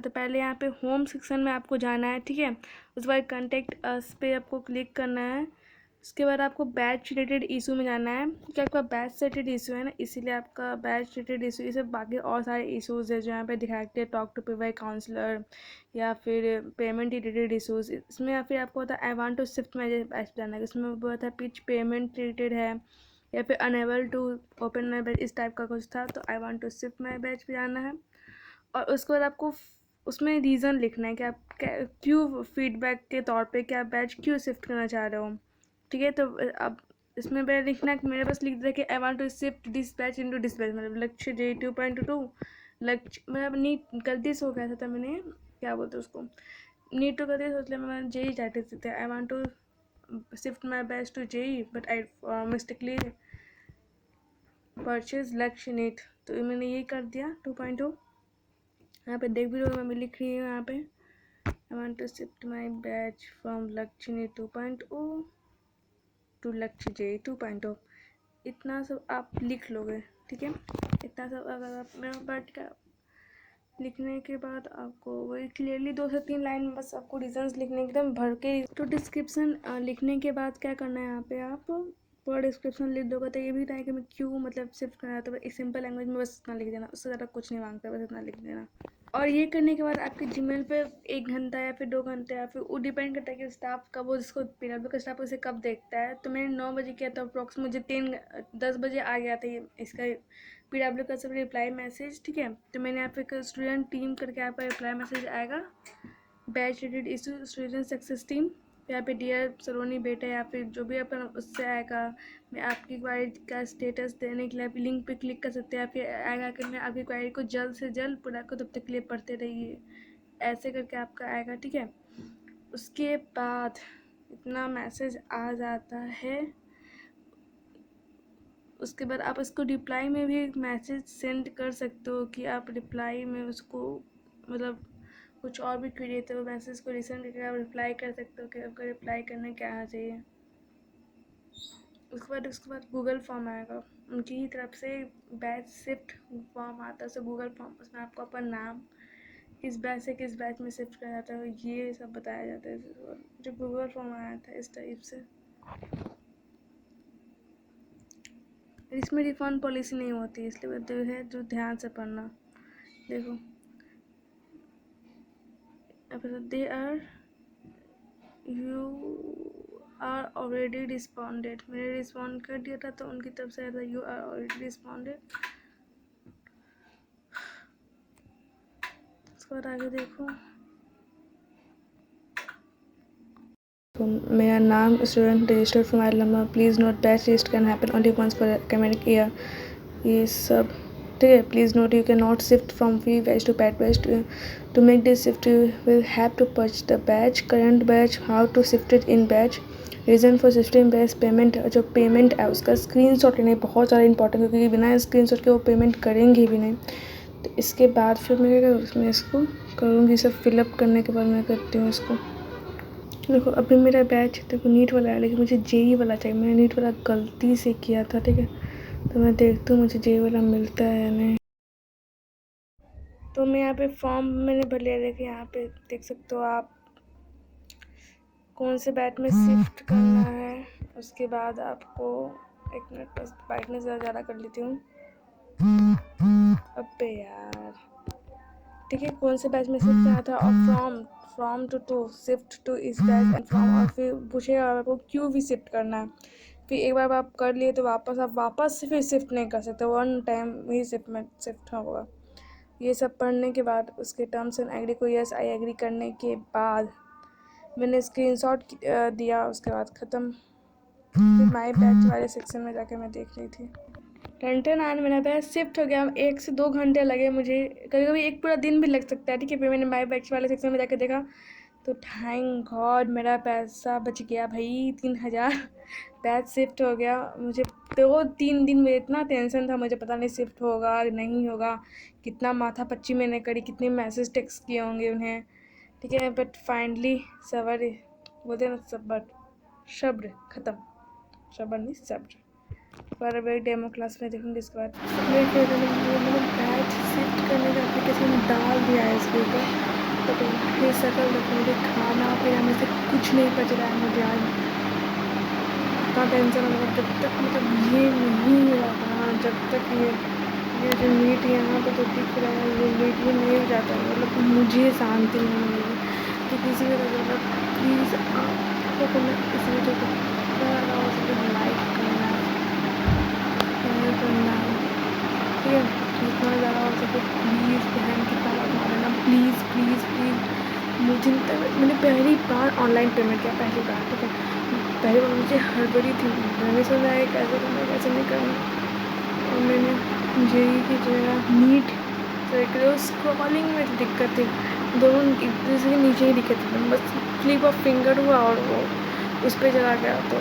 तो पहले यहाँ पे होम सेक्शन में आपको जाना है, ठीक है। उसके बाद कॉन्टैक्ट अस पे आपको क्लिक करना है। उसके बाद आपको बैच रिलेटेड इशू में जाना है, क्योंकि आपका बैच रिलेटेड इशू है ना, इसीलिए आपका बैच रिलेटेड इशू, ये सब बाकी और सारे इशूज़ है जो यहाँ पे दिखाते हैं, टॉक टू पीवाई काउंसलर या फिर पेमेंट रिलेटेड इशूज़। इसमें या फिर आपको होता है I want to shift my batch जाना है, इसमें बहुत है पिच पेमेंट रिलेटेड है या फिर unable to open my batch, इस टाइप का कुछ था। तो I want to shift my batch पे जाना है और उसके बाद आपको उसमें रीज़न लिखना है कि आप क्यों फीडबैक के तौर पे कि आप बैच क्यों शिफ्ट करना चाह रहे हो, ठीक है। तो अब इसमें मैं लिखना है कि मेरे पास लिख दिया कि I want to shift this batch into this batch, मतलब लक्ष्य जे 2.2 लक्ष्य, मतलब नहीं गलती से हो गया था, मैंने क्या बोलते उसको नीड टू गलती सोच लिया, मैं जे ही चाहते थे I want to shift my batch to JEE, but I mistakenly purchase Lakshya NEET, तो मैंने ये कर दिया 2.2। यहाँ पे देख भी रहे हो मैं लिख रही हूँ यहाँ पे I want to shift my batch from Lakshya NEET 2.0 to Lakshya JEE 2.0। इतना सब आप लिख लोगे, ठीक है। इतना सब अगर आप मेरा बैठ का लिखने के बाद आपको वही क्लियरली 2 से 3 लाइन में बस आपको रीजंस लिखने एकदम भर के। तो डिस्क्रिप्शन लिखने के बाद क्या करना है, यहाँ पे आप पूरा डिस्क्रिप्शन लिख दोगे तो ये भी है कि मैं क्यों मतलब शिफ्ट करना है, तो इस सिंपल लैंग्वेज में बस इतना लिख देना, उससे ज़्यादा कुछ नहीं मांगता, बस इतना लिख देना। और ये करने के बाद आपके जीमेल पे 1 घंटा या फिर 2 घंटे या फिर वो डिपेंड करता है कि स्टाफ का वो जिसको पीरियड का स्टाफ उसे कब देखता है। तो मैंने 9 बजे किया था अप्रॉक्स, मुझे 10 बजे आ गया था ये इसका पीडब्ल्यू का सब रिप्लाई मैसेज, ठीक है। तो मैंने यहाँ पे स्टूडेंट टीम करके आपका रिप्लाई मैसेज आएगा, batch related issue student success team, यहाँ पे डियर सलोनी बेटा या फिर जो भी अपन उससे आएगा। मैं आपकी क्वारी का स्टेटस देने के लिए आप लिंक पे क्लिक कर सकते हैं, या फिर आएगा कि मैं आपकी क्वारी को जल्द से जल्द पूरा को तब तक के लिए पढ़ते रहिए, ऐसे करके आपका आएगा, ठीक है। उसके बाद इतना मैसेज आ जाता है, उसके बाद आप इसको रिप्लाई में भी एक मैसेज सेंड कर सकते हो कि आप रिप्लाई में उसको मतलब कुछ और भी क्वेरी है तो वो मैसेज को रिसेंड करके आप रिप्लाई कर सकते हो कि आपका रिप्लाई करने क्या आना चाहिए। उसके बाद गूगल फॉर्म आएगा, उनकी ही तरफ से बैच शिफ्ट फॉर्म आता है, सो गूगल फॉर्म, उसमें आपको अपन नाम किस बैच से किस बैच में शिफ्ट किया जाता है ये सब बताया जाता है। जो गूगल फॉर्म आया था इस टाइप से, इसमें रिफंड पॉलिसी नहीं होती, इसलिए जो है जो ध्यान से पढ़ना। देखो they are you are already responded, मैंने रिस्पॉन्ड कर दिया था तो उनकी तरफ से आया था यू आर ऑलरेडी रिस्पॉन्डेड। उसके बाद आगे देखो, तो मेरा नाम student registered mobile number, please note batch register can happen only once per academic year, ये सब ठीक है। Please note you can not shift from free batch to paid batch, to make this shift you will have to purchase the batch current batch, how to shift it in batch, reason for shifting batch, payment, जो payment है उसका screenshot लेना बहुत ज़्यादा important है, क्योंकि बिना screenshot के वो पेमेंट करेंगे भी नहीं। तो इसके बाद फिर मैं इसको करूँगी, सब फिलअप करने के बाद मैं करती हूँ इसको। देखो अभी मेरा बैच देखो नीट वाला है, लेकिन मुझे जेई वाला चाहिए, मैंने नीट वाला गलती से किया था, ठीक है। तो मैं देखती हूँ मुझे जेई वाला मिलता है या नहीं। तो मैं यहाँ पे फॉर्म मैंने भर लिया, देखिए यहाँ पे देख सकते हो आप कौन से बैच में शिफ्ट करना है। उसके बाद आपको एक मिनट बस ब्राइटनेस ज़्यादा कर लेती हूँ, अबे यार, ठीक है। कौन से बैच में शिफ्ट करना था और फ्रॉम टू शिफ्ट टू इस बैच एंड फ्रॉम, और फिर पूछेगा आपको क्यों भी शिफ्ट करना है। फिर एक बार आप कर लिए तो आप वापस से फिर शिफ्ट नहीं कर सकते, वन टाइम ही शिफ्ट होगा। ये सब पढ़ने के बाद उसके टर्म्स एंड एग्री को यस आई एग्री करने के बाद मैंने स्क्रीनशॉट दिया, उसके बाद ख़त्म। फिर माई बैच वाले सेक्शन में जाके मैं देख रही थी, टेंटन आने मेरा बैच शिफ्ट हो गया। 1 से 2 घंटे लगे मुझे, कभी कभी एक पूरा दिन भी लग सकता है, ठीक है। फिर मैंने माई बैच वाले सेक्शन में जाके देखा तो थैंक गॉड मेरा पैसा बच गया भाई, 3000 बैच शिफ्ट हो गया। मुझे 2-3 दिन में इतना टेंशन था, मुझे पता नहीं शिफ्ट होगा नहीं होगा, कितना माथा पच्ची मैंने करी, कितने मैसेज टेक्स्ट किए होंगे उन्हें, ठीक है। बट फाइनली सब्र बोलते हैं ना, सब्र ख़त्म, सब्र नहीं सब्र। पर वही डेमो क्लास में देखेंगे इसके बाद। मैंने बैच शिफ्ट करने का एप्लीकेशन डाल दिया है इसके ऊपर, तो ये सकल मुझे खाना पीना में से कुछ नहीं बच रहा है मुझे आज। इतना टेंशन होगा जब तक मतलब ये नहीं हो रहा, जब तक ये जो मीट यहाँ पे तो दिख रहा है, ये मीट ये नहीं हो जाता है, मतलब मुझे शांति नहीं मिलेगी। तो किसी भी तरह प्लीज़ आपको मैं इस वीडियो को लाइक करना ठीक है, जितना ज़्यादा हो सके प्लीज़ बहन की ताकत मारना, प्लीज़ प्लीज़ प्लीज़। मुझे मैंने पहली बार ऑनलाइन पेमेंट किया, पहली बार, ठीक है। पहली बार मुझे हड़बड़ी थी, मैंने सोचा है कैसे करना कैसे नहीं करना, और मैंने जेई की जो है नीट तो स्क्रॉलिंग में दिक्कत थी, दोनों एक दूसरे के नीचे ही दिक्कत थी, बस फ्लिप ऑफ फिंगर हुआ और वो उस पर चला गया तो